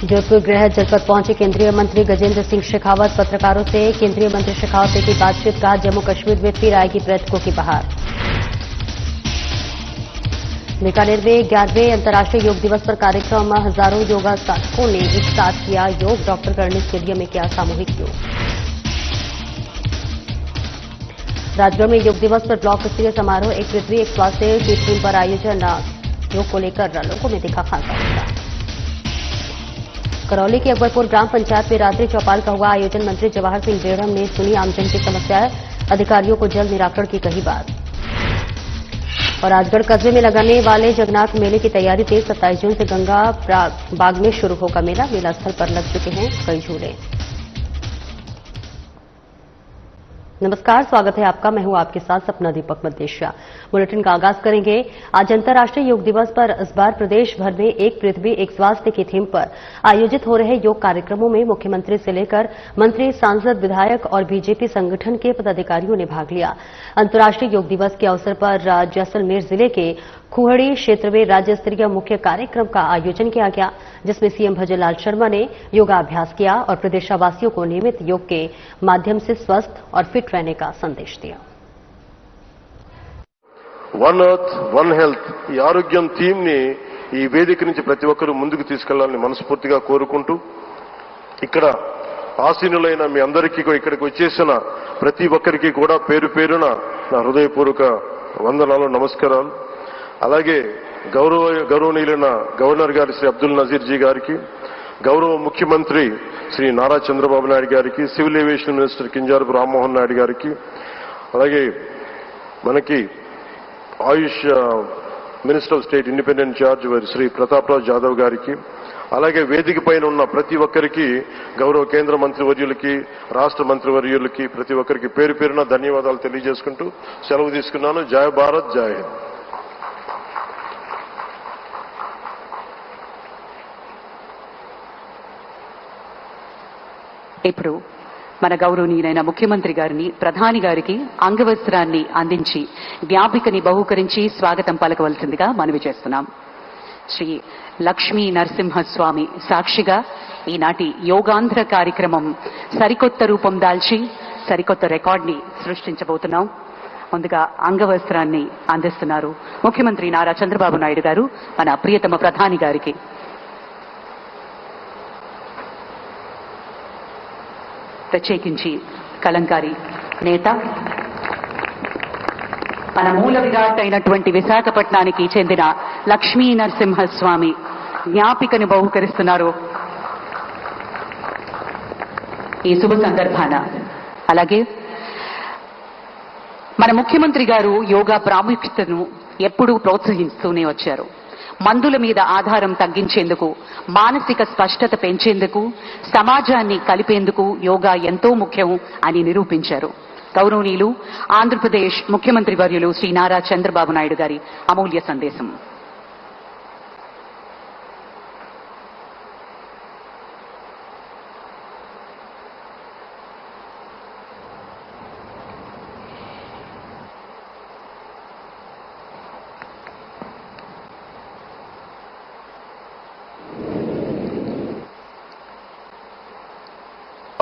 जोधपुर गृह जनपद पहुंचे केंद्रीय मंत्री गजेंद्र सिंह शेखावत। पत्रकारों से केंद्रीय मंत्री शेखावत ने की बातचीत, कहा जम्मू कश्मीर में फिर आएगी पर्यटकों की बहार। बीकानेर में 11वें अंतर्राष्ट्रीय योग दिवस पर कार्यक्रम, हजारों योगा साधकों ने एक साथ किया योग। डॉक्टर करणी स्टेडियम में किया सामूहिक योग। राजगढ़ में योग दिवस पर ब्लॉक स्तरीय समारोह, एक पृथ्वी एक स्वास्थ्य की थीम पर आयोजन। योग को लेकर लोगों में दिखा खासा उत्साह। करौली के अकबरपुर ग्राम पंचायत में रात्रि चौपाल का हुआ आयोजन। मंत्री जवाहर सिंह बेड़म ने सुनी आमजन की समस्याएं, अधिकारियों को जल्द निराकरण की कही बात। और राजगढ़ कस्बे में लगाने वाले जगन्नाथ मेले की तैयारी तेज। 27 जून से गंगा बाग में शुरू होगा मेला। मेला स्थल पर लग चुके हैं कई झूले। नमस्कार, स्वागत है आपका। मैं हूं आपके साथ सपना दीपक मदेशिया। बुलेटिन का आगाज करेंगे। आज अंतर्राष्ट्रीय योग दिवस पर इस बार प्रदेश भर में एक पृथ्वी एक स्वास्थ्य की थीम पर आयोजित हो रहे योग कार्यक्रमों में मुख्यमंत्री से लेकर मंत्री, सांसद, विधायक और बीजेपी संगठन के पदाधिकारियों ने भाग लिया। अंतर्राष्ट्रीय योग दिवस के अवसर पर जैसलमेर जिले के खुहड़ी क्षेत्र में राज्य स्तरीय मुख्य कार्यक्रम का आयोजन किया गया, जिसमें सीएम भजनलाल शर्मा ने योगाभ्यास किया और प्रदेशवासियों को नियमित योग के माध्यम से स्वस्थ और फिट रहने का संदेश दिया। वन अर्थ वन हेल्थ ఈ ఆరోగ్యం థీమ్ ని ఈ వేదిక నుంచి ప్రతి ఒక్కరూ ముందుకు తీసుకెళ్లాలని మనస్ఫూర్తిగా కోరుకుంటూ, ఇక్కడ ఆసీనులైన మీ అందరికీ ఇక్కడికి వచ్చేసిన ప్రతి ఒక్కరికి కూడా పేరు పేరున నా హృదయపూర్వక వందనాలు, నమస్కారాలు. అలాగే గౌరవనీయులైన గవర్నర్ గారి శ్రీ అబ్దుల్ నజీర్ జీ గారికి, గౌరవ ముఖ్యమంత్రి శ్రీ నారా చంద్రబాబు నాయుడు గారికి, civil aviation minister Kinjarapu Rammohan Naidu గారికి, అలాగే మనకి AYUSH minister of state independent charge Shri Prataprao Jadhav గారికి, అలాగే వేదిక పైన ఉన్న ప్రతి ఒక్కరికి, గౌరవ కేంద్ర మంత్రివర్యులకి, రాష్ట్ర మంత్రివర్యులకి, ప్రతి ఒక్కరికి పేరు పేరున ధన్యవాదాలు తెలియజేసుకుంటూ సెలవు తీసుకున్నాను. జై భారత్, జై హింద్. ఇప్పుడు మన గౌరవనీయులైన ముఖ్యమంత్రి గారిని, ప్రధాని గారికి అంగవస్త్రాన్ని అందించి జ్ఞాపికని బహూకరించి స్వాగతం పలకవలసిందిగా మనవి చేస్తున్నాం. శ్రీ లక్ష్మీ నరసింహస్వామి సాక్షిగా ఈనాటి యోగాంధ్ర కార్యక్రమం సరికొత్త రూపం దాల్చి సరికొత్త రికార్డుని సృష్టించబోతున్నాం. ముందుగా అంగవస్త్రాన్ని అందిస్తున్నారు ముఖ్యమంత్రి నారా చంద్రబాబు నాయుడు గారు మన ప్రియతమ ప్రధాని గారికి. ప్రత్యేకించి కలంకారీ నేత, మన మూల విరాట్ అయినటువంటి విశాఖపట్నానికి చెందిన లక్ష్మీ నరసింహస్వామి జ్ఞాపికను బహుకరిస్తున్నారు ఈ శుభ సందర్భాన. అలాగే మన ముఖ్యమంత్రి గారు యోగా ప్రాముఖ్యతను ఎప్పుడూ ప్రోత్సహిస్తూనే వచ్చారు. మందుల మీద ఆధారం తగ్గించేందుకు, మానసిక స్పష్టత పెంచేందుకు, సమాజాన్ని కలిపేందుకు యోగా ఎంతో ముఖ్యం అని నిరూపించారు. గౌరవనీయులు ఆంధ్రప్రదేశ్ ముఖ్యమంత్రి వర్యులు శ్రీ నారా చంద్రబాబు నాయుడు గారి అమూల్య సందేశం.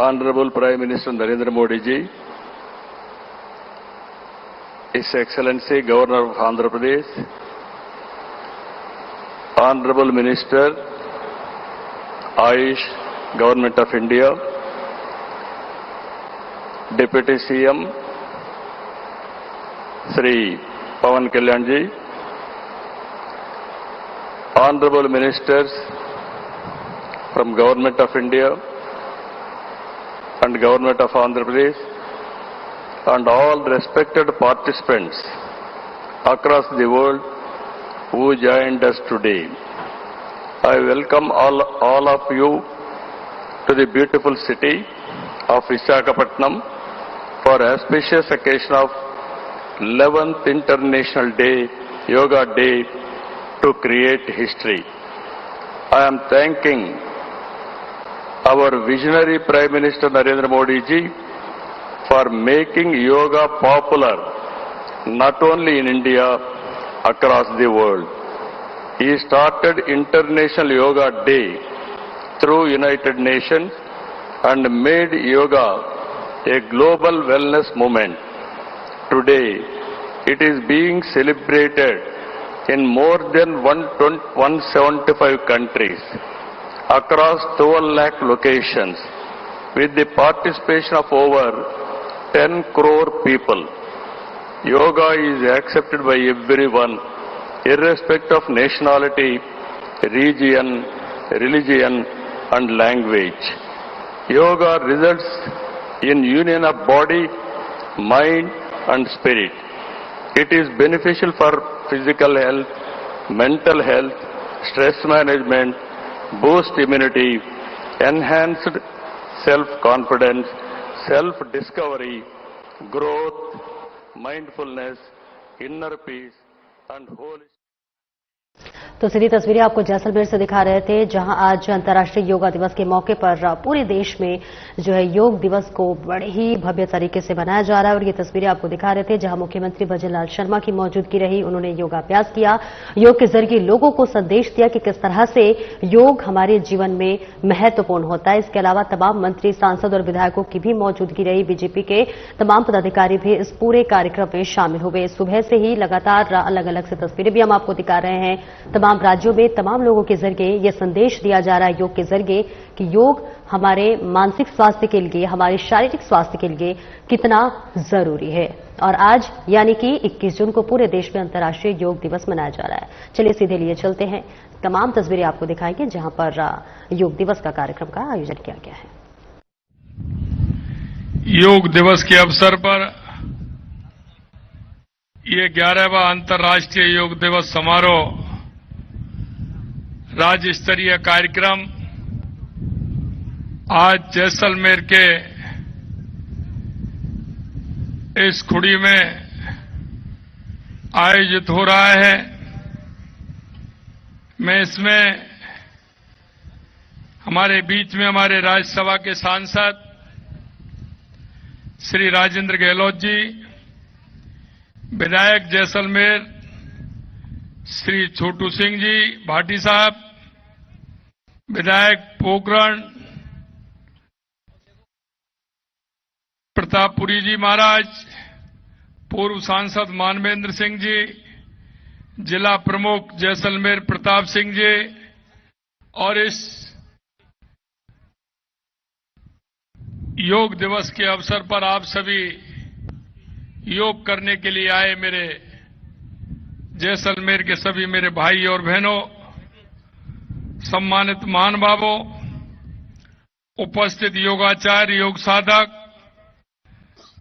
Honorable Prime Minister Narendra Modi ji, His Excellency Governor of Andhra Pradesh, Honorable Minister, Ayush, Government of India, Deputy CM, Sri Pawan Kalyan ji, Honorable Ministers from Government of India and Government of Andhra Pradesh, and all respected participants across the world who joined us today. I welcome all of you to the beautiful city of Visakhapatnam for auspicious occasion of 11th International Day, Yoga Day, to create history. I am thanking our visionary Prime Minister Narendra Modi ji for making yoga popular not only in India, across the world. He started International Yoga Day through United Nations and made yoga a global wellness movement. Today, it is being celebrated in more than 175 countries across 12 lakh locations with the participation of over 10 crore people. Yoga is accepted by everyone, irrespective of nationality, region, religion, and language. Yoga results in union of body, mind, and spirit. It is beneficial for physical health, mental health, stress management, boost immunity, enhanced self-confidence, self-discovery, growth, mindfulness, inner peace, and holistic. तो सीधी तस्वीरें आपको जैसलमेर से दिखा रहे थे, जहां आज अंतर्राष्ट्रीय योगा दिवस के मौके पर पूरे देश में जो है योग दिवस को बड़े ही भव्य तरीके से मनाया जा रहा है। और ये तस्वीरें आपको दिखा रहे थे जहां मुख्यमंत्री भजनलाल शर्मा की मौजूदगी रही। उन्होंने योगाभ्यास किया, योग के जरिए लोगों को संदेश दिया कि किस तरह से योग हमारे जीवन में महत्वपूर्ण होता है। इसके अलावा तमाम मंत्री, सांसद और विधायकों की भी मौजूदगी रही। बीजेपी के तमाम पदाधिकारी भी इस पूरे कार्यक्रम में शामिल हुए। सुबह से ही लगातार अलग अलग से तस्वीरें भी हम आपको दिखा रहे हैं। तमाम राज्यों में तमाम लोगों के जरिए यह संदेश दिया जा रहा है योग के जरिए कि योग हमारे मानसिक स्वास्थ्य के लिए, हमारे शारीरिक स्वास्थ्य के लिए कितना जरूरी है। और आज यानी कि 21 जून को पूरे देश में अंतर्राष्ट्रीय योग दिवस मनाया जा रहा है। चलिए सीधे लिए चलते हैं, तमाम तस्वीरें आपको दिखाएंगे जहां पर योग दिवस का कार्यक्रम का आयोजन किया गया है। योग दिवस के अवसर पर ये 11वां अंतर्राष्ट्रीय योग दिवस समारोह राज्य स्तरीय कार्यक्रम आज जैसलमेर के इस खुड़ी में आयोजित हो रहा है। मैं इसमें हमारे बीच में हमारे राज्यसभा के सांसद श्री राजेंद्र गहलोत जी, विधायक जैसलमेर श्री छोटू सिंह जी भाटी साहब, विधायक पोखरण प्रतापपुरी जी महाराज, पूर्व सांसद मानवेंद्र सिंह जी, जिला प्रमुख जैसलमेर प्रताप सिंह जी और इस योग दिवस के अवसर पर आप सभी योग करने के लिए आए मेरे जैसलमेर के सभी मेरे भाई और बहनों, सम्मानित महानुभावों, उपस्थित योगाचार्य, योग साधक,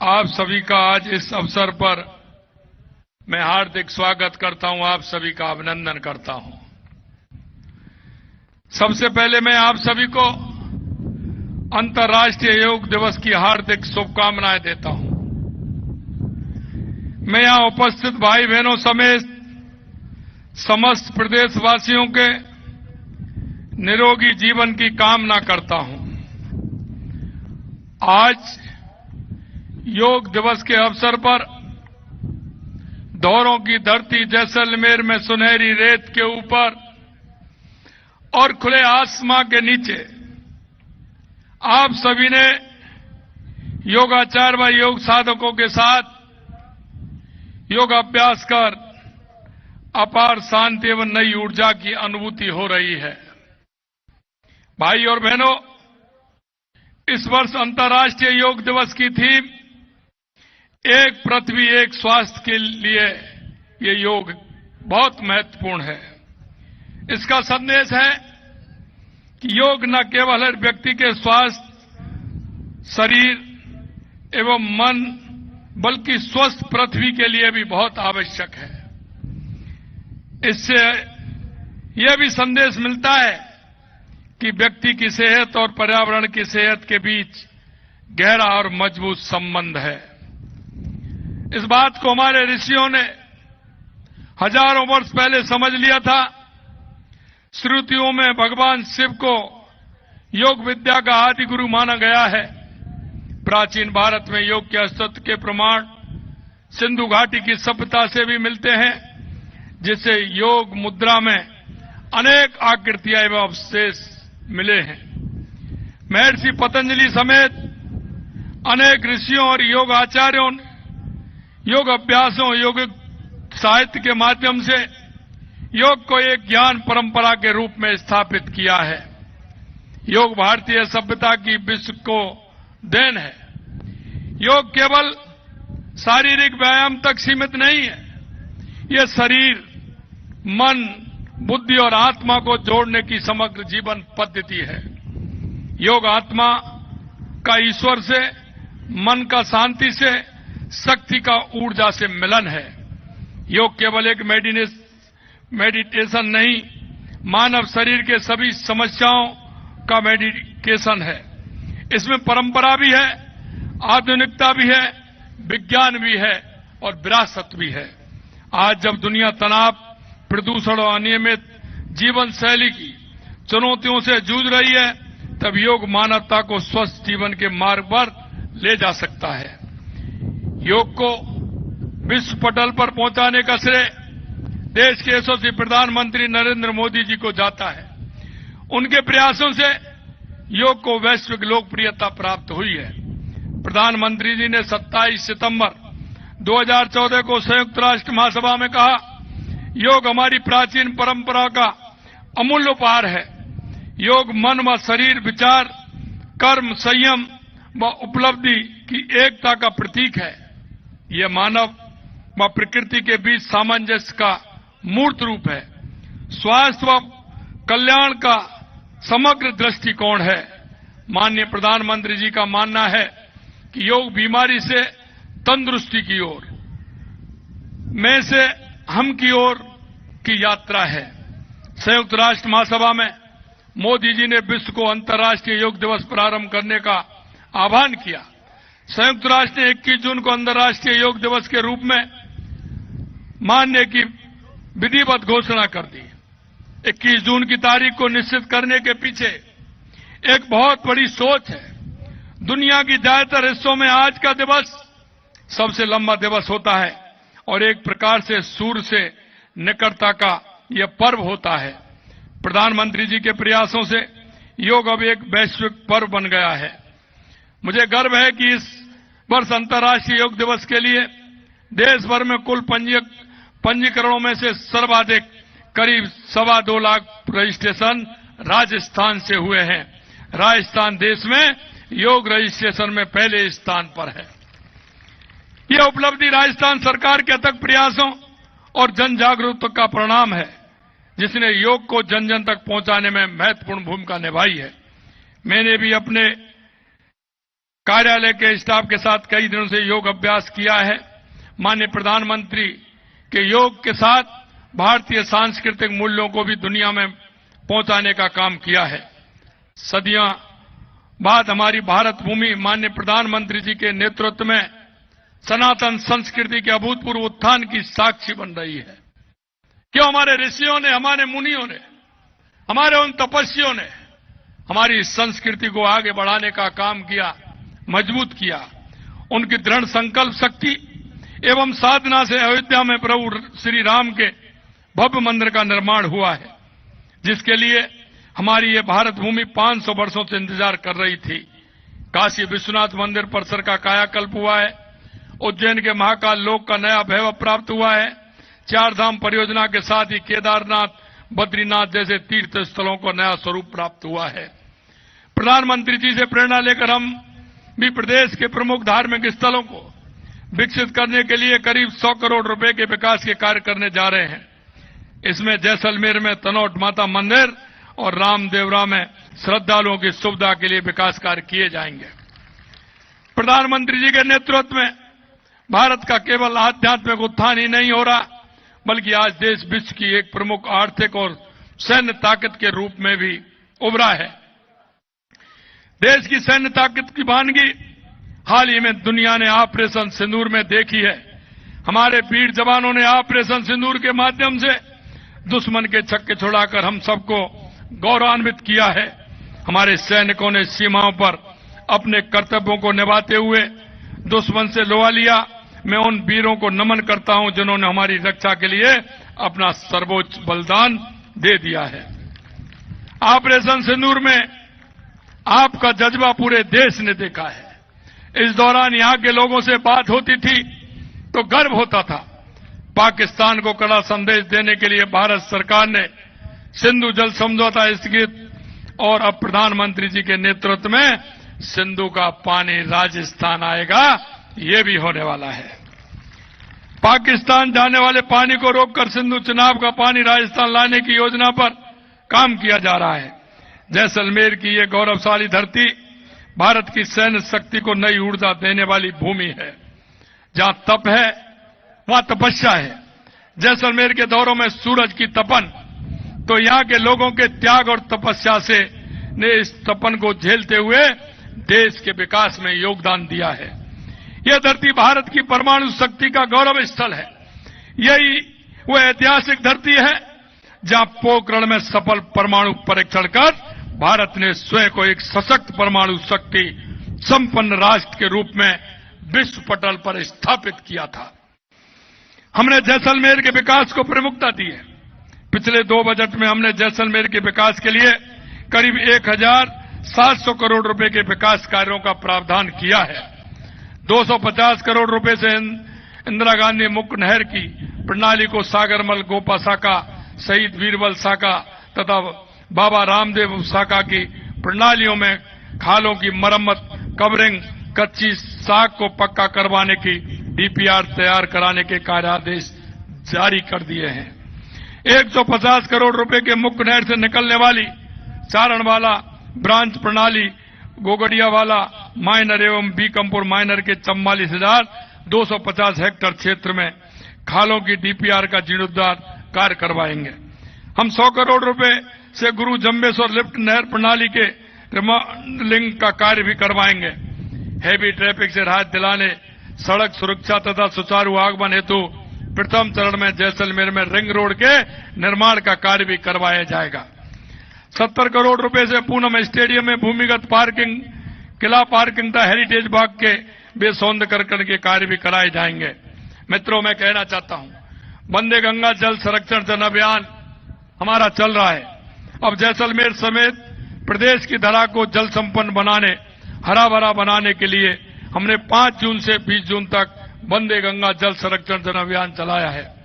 आप सभी का आज इस अवसर पर मैं हार्दिक स्वागत करता हूं, आप सभी का अभिनंदन करता हूं। सबसे पहले मैं आप सभी को अंतर्राष्ट्रीय योग दिवस की हार्दिक शुभकामनाएं देता हूं। मैं यहां उपस्थित भाई बहनों समेत समस्त प्रदेशवासियों के निरोगी जीवन की कामना करता हूं। आज योग दिवस के अवसर पर दौरों की धरती जैसलमेर में सुनहरी रेत के ऊपर और खुले आसमां के नीचे आप सभी ने योगाचार्य व योग साधकों के साथ योगाभ्यास कर अपार शांति एवं नई ऊर्जा की अनुभूति हो रही है। भाई और बहनों, इस वर्ष अंतर्राष्ट्रीय योग दिवस की थीम एक पृथ्वी एक स्वास्थ्य के लिए ये योग बहुत महत्वपूर्ण है। इसका संदेश है कि योग न केवल हर व्यक्ति के स्वास्थ्य, शरीर एवं मन, बल्कि स्वस्थ पृथ्वी के लिए भी बहुत आवश्यक है। इससे यह भी संदेश मिलता है कि व्यक्ति की सेहत और पर्यावरण की सेहत के बीच गहरा और मजबूत संबंध है। इस बात को हमारे ऋषियों ने हजारों वर्ष पहले समझ लिया था। श्रुतियों में भगवान शिव को योग विद्या का आदि गुरु माना गया है। प्राचीन भारत में योग के अस्तित्व के प्रमाण सिंधु घाटी की सभ्यता से भी मिलते हैं, जिससे योग मुद्रा में अनेक आकृतियां एवं अवशेष मिले हैं। महर्षि पतंजलि समेत अनेक ऋषियों और योग आचार्यों ने योग अभ्यासों, योग साहित्य के माध्यम से योग को एक ज्ञान परंपरा के रूप में स्थापित किया है। योग भारतीय सभ्यता की विश्व को देन है। योग केवल शारीरिक व्यायाम तक सीमित नहीं है। यह शरीर, मन, बुद्धि और आत्मा को जोड़ने की समग्र जीवन पद्धति है। योग आत्मा का ईश्वर से, मन का शांति से, शक्ति का ऊर्जा से मिलन है। योग केवल एक मेडिटेशन नहीं, मानव शरीर के सभी समस्याओं का मेडिकेशन है। इसमें परंपरा भी है, आधुनिकता भी है, विज्ञान भी है और विरासत भी है। आज जब दुनिया तनाव, प्रदूषण और अनियमित जीवन शैली की चुनौतियों से जूझ रही है, तब योग मानवता को स्वस्थ जीवन के मार्ग पर ले जा सकता है। योग को विश्व पटल पर पहुंचाने का श्रेय देश के यशस्वी प्रधानमंत्री नरेंद्र मोदी जी को जाता है। उनके प्रयासों से योग को वैश्विक लोकप्रियता प्राप्त हुई है। प्रधानमंत्री जी ने 27 सितंबर 2014 को संयुक्त राष्ट्र महासभा में कहा, योग हमारी प्राचीन परंपरा का अमूल्य उपहार है। योग मन व शरीर, विचार, कर्म, संयम व उपलब्धि की एकता का प्रतीक है। यह मानव व प्रकृति के बीच सामंजस्य का मूर्त रूप है। स्वास्थ्य व कल्याण का समग्र दृष्टिकोण है। माननीय प्रधानमंत्री जी का मानना है कि योग बीमारी से तंदुरुस्ती की ओर, में से हम की ओर की यात्रा है। संयुक्त राष्ट्र महासभा में मोदी जी ने विश्व को अंतर्राष्ट्रीय योग दिवस प्रारंभ करने का आह्वान किया। संयुक्त राष्ट्र ने 21 जून को अंतर्राष्ट्रीय योग दिवस के रूप में मानने की विधिवत घोषणा कर दी। 21 जून की तारीख को निश्चित करने के पीछे एक बहुत बड़ी सोच है। दुनिया की ज्यादातर हिस्सों में आज का दिवस सबसे लंबा दिवस होता है और एक प्रकार से सूर्य से निकटता का यह पर्व होता है। प्रधानमंत्री जी के प्रयासों से योग अब एक वैश्विक पर्व बन गया है। मुझे गर्व है कि इस वर्ष अंतर्राष्ट्रीय योग दिवस के लिए देश भर में कुल पंजीकरणों में से सर्वाधिक करीब 2.25 लाख रजिस्ट्रेशन राजस्थान से हुए हैं। राजस्थान देश में योग रजिस्ट्रेशन में पहले स्थान पर है। यह उपलब्धि राजस्थान सरकार के अथक प्रयासों और जन जागरूकता का परिणाम है, जिसने योग को जन जन तक पहुंचाने में महत्वपूर्ण भूमिका निभाई है। मैंने भी अपने कार्यालय के स्टाफ के साथ कई दिनों से योग अभ्यास किया है। माननीय प्रधानमंत्री के योग के साथ भारतीय सांस्कृतिक मूल्यों को भी दुनिया में पहुंचाने का काम किया है। सदियां बाद हमारी भारत भूमि माननीय प्रधानमंत्री जी के नेतृत्व में सनातन संस्कृति के अभूतपूर्व उत्थान की साक्षी बन रही है। क्यों हमारे ऋषियों ने, हमारे मुनियों ने, हमारे उन तपस्वियों ने हमारी संस्कृति को आगे बढ़ाने का काम किया, मजबूत किया। उनकी दृढ़ संकल्प शक्ति एवं साधना से अयोध्या में प्रभु श्री राम के भव्य मंदिर का निर्माण हुआ है, जिसके लिए हमारी ये भारत भूमि 500 वर्षों से इंतजार कर रही थी। काशी विश्वनाथ मंदिर परिसर का कायाकल्प हुआ है। उज्जैन के महाकाल लोक का नया वैभव प्राप्त हुआ है। 4 धाम परियोजना के साथ ही केदारनाथ, बद्रीनाथ जैसे तीर्थ स्थलों को नया स्वरूप प्राप्त हुआ है। प्रधानमंत्री जी से प्रेरणा लेकर हम भी प्रदेश के प्रमुख धार्मिक स्थलों को विकसित करने के लिए करीब 100 करोड़ रुपए के विकास के कार्य करने जा रहे हैं। इसमें जैसलमेर में तनोट माता मंदिर और रामदेवरा में श्रद्धालुओं की सुविधा के लिए विकास कार्य किए जाएंगे। प्रधानमंत्री जी के नेतृत्व में भारत का केवल आध्यात्मिक उत्थान ही नहीं हो रहा, बल्कि आज देश विश्व की एक प्रमुख आर्थिक और सैन्य ताकत के रूप में भी उभरा है। देश की सैन्य ताकत की वानगी हाल ही में दुनिया ने ऑपरेशन सिंदूर में देखी है। हमारे वीर जवानों ने ऑपरेशन सिंदूर के माध्यम से दुश्मन के छक्के छुड़ाकर हम सबको गौरवान्वित किया है। हमारे सैनिकों ने सीमाओं पर अपने कर्तव्यों को निभाते हुए दुश्मन से लोहा लिया। मैं उन वीरों को नमन करता हूं जिन्होंने हमारी रक्षा के लिए अपना सर्वोच्च बलिदान दे दिया है। ऑपरेशन सिंदूर में आपका जज्बा पूरे देश ने देखा है। इस दौरान यहां के लोगों से बात होती थी तो गर्व होता था। पाकिस्तान को कड़ा संदेश देने के लिए भारत सरकार ने सिंधु जल समझौता स्थगित और अब प्रधानमंत्री जी के नेतृत्व में सिंधु का पानी राजस्थान आएगा, ये भी होने वाला है। पाकिस्तान जाने वाले पानी को रोककर सिंधु चिनाब का पानी राजस्थान लाने की योजना पर काम किया जा रहा है। जैसलमेर की ये गौरवशाली धरती भारत की सैन्य शक्ति को नई ऊर्जा देने वाली भूमि है। जहां तप है वहां तपस्या है। जैसलमेर के दौरों में सूरज की तपन, तो यहां के लोगों के त्याग और तपस्या से ने इस तपन को झेलते हुए देश के विकास में योगदान दिया है। यह धरती भारत की परमाणु शक्ति का गौरव स्थल है। यही वह ऐतिहासिक धरती है जहां पोखरण में सफल परमाणु परीक्षण कर भारत ने स्वयं को एक सशक्त परमाणु शक्ति संपन्न राष्ट्र के रूप में विश्व पटल पर स्थापित किया था। हमने जैसलमेर के विकास को प्रमुखता दी है। पिछले 2 बजट में हमने जैसलमेर के विकास के लिए करीब 1700 करोड़ रुपए के विकास कार्यों का प्रावधान किया है। 250 करोड़ रुपए से इंदिरा गांधी मुख्य नहर की प्रणाली को सागरमल गोपा साका, शहीद वीरबल साका तथा बाबा रामदेव साका की प्रणालियों में खालों की मरम्मत, कवरिंग, कच्ची साख को पक्का करवाने की डीपीआर तैयार कराने के कार्यादेश जारी कर दिए हैं। 150 करोड़ रुपए के मुख्य नहर से निकलने वाली चारणवाला ब्रांच प्रणाली, गोगड़ियावाला माइनर एवं बीकमपुर माइनर के 44,250 हेक्टेयर क्षेत्र में खालों की डीपीआर का जीर्णोद्धार कार्य करवाएंगे। हम 100 करोड़ रुपए से गुरु जम्बेश्वर लिफ्ट नहर प्रणाली के रिमॉडलिंग का कार्य भी करवाएंगे। हैवी ट्रैफिक से राहत दिलाने, सड़क सुरक्षा तथा सुचारू आगमन हेतु प्रथम चरण में जैसलमेर में रिंग रोड के निर्माण का कार्य भी करवाया जाएगा। 70 करोड़ रुपए से पूनम स्टेडियम में भूमिगत पार्किंग, किला पार्किंग तथा हेरिटेज बाग के बेसौंदर्यीकरण के कार्य भी कराए जाएंगे। मित्रों, मैं कहना चाहता हूं, वंदे गंगा जल संरक्षण जन अभियान हमारा चल रहा है। अब जैसलमेर समेत प्रदेश की धरा को जल संपन्न बनाने, हरा भरा बनाने के लिए हमने 5 जून से 20 जून तक वंदे गंगा जल संरक्षण जन अभियान चलाया है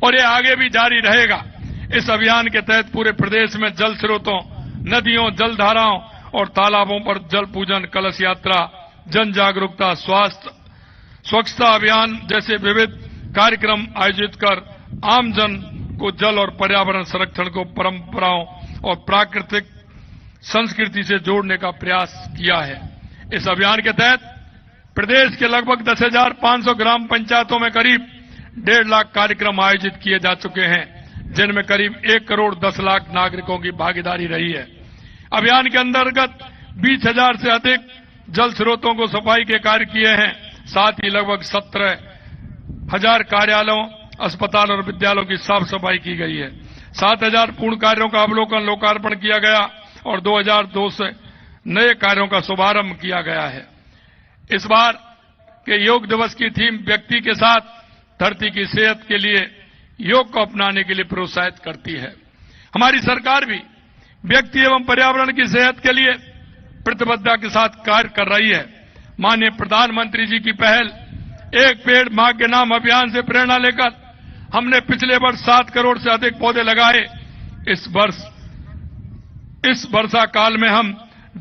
और ये आगे भी जारी रहेगा। इस अभियान के तहत पूरे प्रदेश में जल स्रोतों, नदियों, जलधाराओं और तालाबों पर जल पूजन, कलश यात्रा, जन जागरूकता, स्वास्थ्य, स्वच्छता अभियान जैसे विविध कार्यक्रम आयोजित कर आमजन को जल और पर्यावरण संरक्षण को परंपराओं और प्राकृतिक संस्कृति से जोड़ने का प्रयास किया है। इस अभियान के तहत प्रदेश के लगभग 10,500 ग्राम पंचायतों में करीब 1.5 लाख कार्यक्रम आयोजित किए जा चुके हैं, जिनमें करीब 1 करोड़ 10 लाख नागरिकों की भागीदारी रही है। अभियान के अंतर्गत 20,000 से अधिक जल स्रोतों को सफाई के कार्य किए हैं। साथ ही लगभग 17,000 कार्यालयों, अस्पताल और विद्यालयों की साफ सफाई की गई है। 7,000 पूर्ण कार्यों का अवलोकन, लोकार्पण किया गया और 2,002 से नए कार्यों का शुभारंभ किया गया है। इस बार के योग दिवस की थीम व्यक्ति के साथ धरती की सेहत के लिए योग को अपनाने के लिए प्रोत्साहित करती है। हमारी सरकार भी व्यक्ति एवं पर्यावरण की सेहत के लिए प्रतिबद्धता के साथ कार्य कर रही है। माननीय प्रधानमंत्री जी की पहल एक पेड़ मां के नाम अभियान से प्रेरणा लेकर हमने पिछले वर्ष 7 करोड़ से अधिक पौधे लगाए। इस वर्षा काल में हम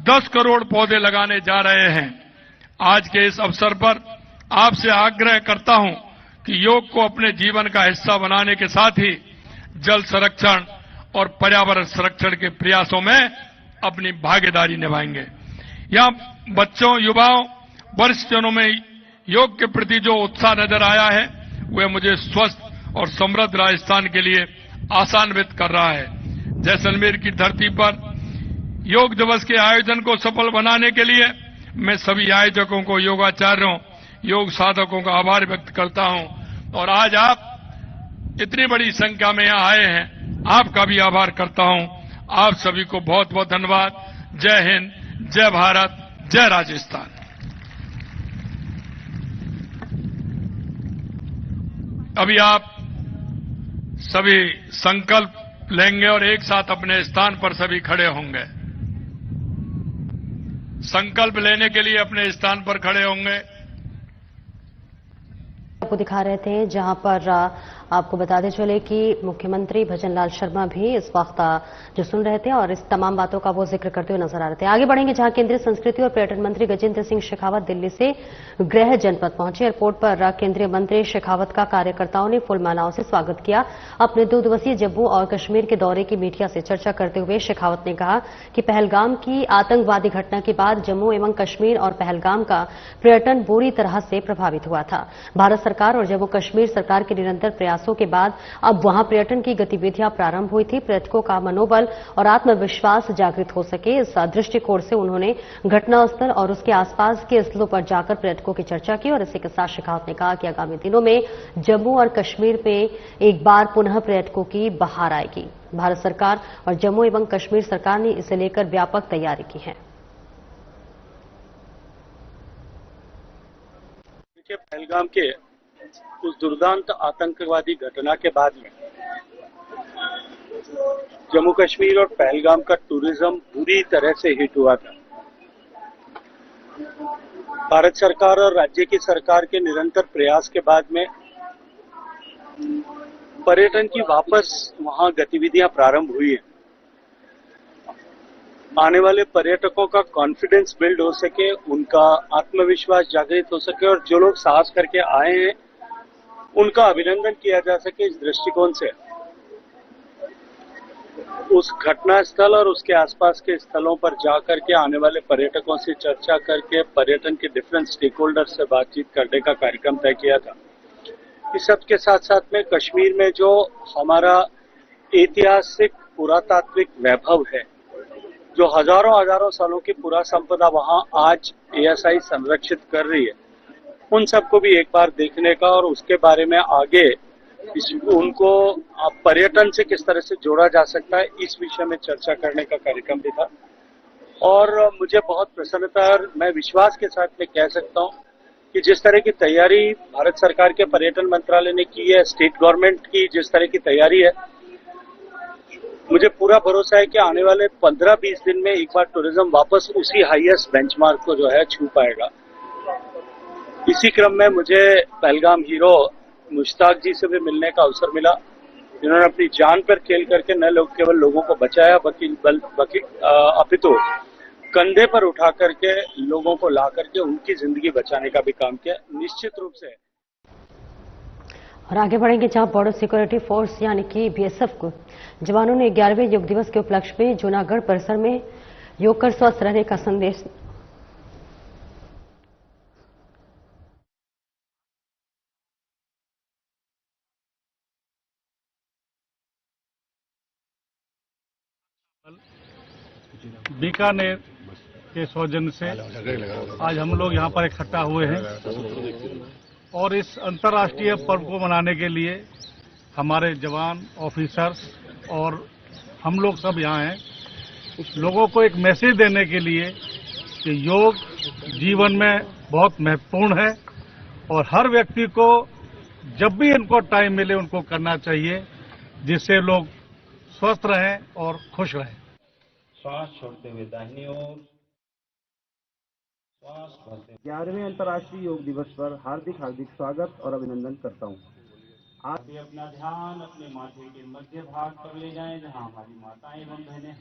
10 करोड़ पौधे लगाने जा रहे हैं। आज के इस अवसर पर आपसे आग्रह करता हूं कि योग को अपने जीवन का हिस्सा बनाने के साथ ही जल संरक्षण और पर्यावरण संरक्षण के प्रयासों में अपनी भागीदारी निभाएंगे। यहां बच्चों, युवाओं, वरिष्ठजनों में योग के प्रति जो उत्साह नजर आया है वह मुझे स्वस्थ और समृद्ध राजस्थान के लिए आशान्वित कर रहा है। जैसलमेर की धरती पर योग दिवस के आयोजन को सफल बनाने के लिए मैं सभी आयोजकों को, योगाचार्यों, योग साधकों का आभार व्यक्त करता हूं और आज आप इतनी बड़ी संख्या में यहां आए हैं, आपका भी आभार करता हूं। आप सभी को बहुत बहुत धन्यवाद। जय हिंद, जय भारत, जय राजस्थान। अभी आप सभी संकल्प लेंगे और एक साथ अपने स्थान पर सभी खड़े होंगे। संकल्प लेने के लिए अपने स्थान पर खड़े होंगे। आपको दिखा रहे थे, जहां पर आपको बताते चले कि मुख्यमंत्री भजनलाल शर्मा भी इस वक्त जो सुन रहे थे और इस तमाम बातों का वो जिक्र करते हुए नजर आ रहे थे। आगे बढ़ेंगे, जहां केंद्रीय संस्कृति और पर्यटन मंत्री गजेंद्र सिंह शेखावत दिल्ली से गृह जनपद पहुंचे। एयरपोर्ट पर केंद्रीय मंत्री शेखावत का कार्यकर्ताओं ने फूलमालाओं से स्वागत किया। अपने 2 दिवसीय जम्मू और कश्मीर के दौरे की मीडिया से चर्चा करते हुए शेखावत ने कहा कि पहलगाम की आतंकवादी घटना के बाद जम्मू एवं कश्मीर और पहलगाम का पर्यटन बुरी तरह से प्रभावित हुआ था। भारत सरकार और जम्मू कश्मीर सरकार के निरंतर प्रयासों के बाद अब वहां पर्यटन की गतिविधियां प्रारंभ हुई थी। पर्यटकों का मनोबल और आत्मविश्वास जागृत हो सके, इस दृष्टिकोण से उन्होंने घटनास्थल और उसके आसपास के स्थलों पर जाकर पर्यटकों की चर्चा की। और इसी के साथ शेखावत ने कहा कि आगामी दिनों में जम्मू और कश्मीर में एक बार पुनः पर्यटकों की बहार आएगी। भारत सरकार और जम्मू एवं कश्मीर सरकार ने इसे लेकर व्यापक तैयारी की है। पहलगाम के उस दुर्दांत आतंकवादी घटना के बाद में जम्मू कश्मीर और पहलगाम का टूरिज्म बुरी तरह से हिट हुआ था। भारत सरकार और राज्य की सरकार के निरंतर प्रयास के बाद में पर्यटन की वापस वहां गतिविधियां प्रारंभ हुई है। आने वाले पर्यटकों का कॉन्फिडेंस बिल्ड हो सके, उनका आत्मविश्वास जागृत हो सके और जो लोग साहस करके आए हैं उनका अभिनंदन किया जा सके, इस दृष्टिकोण से उस घटना स्थल और उसके आसपास के स्थलों पर जाकर के आने वाले पर्यटकों से चर्चा करके पर्यटन के डिफरेंट स्टेक होल्डर से बातचीत करने का कार्यक्रम तय किया था। इस सब के साथ साथ में कश्मीर में जो हमारा ऐतिहासिक पुरातात्विक वैभव है, जो हजारों सालों की पुरा संपदा वहां आज एएसआई संरक्षित कर रही है, उन सबको भी एक बार देखने का और उसके बारे में आगे उनको पर्यटन से किस तरह से जोड़ा जा सकता है, इस विषय में चर्चा करने का कार्यक्रम भी था। और मुझे बहुत प्रसन्नता और मैं विश्वास के साथ में कह सकता हूं कि जिस तरह की तैयारी भारत सरकार के पर्यटन मंत्रालय ने की है, स्टेट गवर्नमेंट की जिस तरह की तैयारी है, मुझे पूरा भरोसा है कि आने वाले 15-20 दिन में एक बार टूरिज्म वापस उसी हाईएस्ट बेंचमार्क को जो है छू पाएगा। इसी क्रम में मुझे पहलगाम हीरो मुश्ताक जी से भी मिलने का अवसर मिला, जिन्होंने अपनी जान पर खेल करके न केवल लोगों को बचाया अपितु कंधे पर उठा करके लोगों को ला करके उनकी जिंदगी बचाने का भी काम किया। निश्चित रूप से और आगे बढ़ेंगे, जहां बॉर्डर सिक्योरिटी फोर्स यानी कि बीएसएफ को जवानों ने 11वें योग दिवस के उपलक्ष्य में जूनागढ़ परिसर में योग कर स्वस्थ रहने का संदेश बीकानेर के सौजन्य से आज हम लोग यहाँ पर इकट्ठा हुए हैं और इस अंतर्राष्ट्रीय पर्व को मनाने के लिए हमारे जवान, ऑफिसर्स और हम लोग सब यहाँ हैं। लोगों को एक मैसेज देने के लिए कि योग जीवन में बहुत महत्वपूर्ण है और हर व्यक्ति को जब भी इनको टाइम मिले उनको करना चाहिए, जिससे लोग स्वस्थ रहें और खुश रहें। श्वास छोड़ते हुए दाहिनी ओर, श्वास भरते। 11वें अंतर्राष्ट्रीय योग दिवस पर हार्दिक स्वागत और अभिनंदन करता हूँ। आप अपना ध्यान अपने माथे के मध्य भाग पर ले जाएं, जहाँ हमारी माताएं एवं बहनें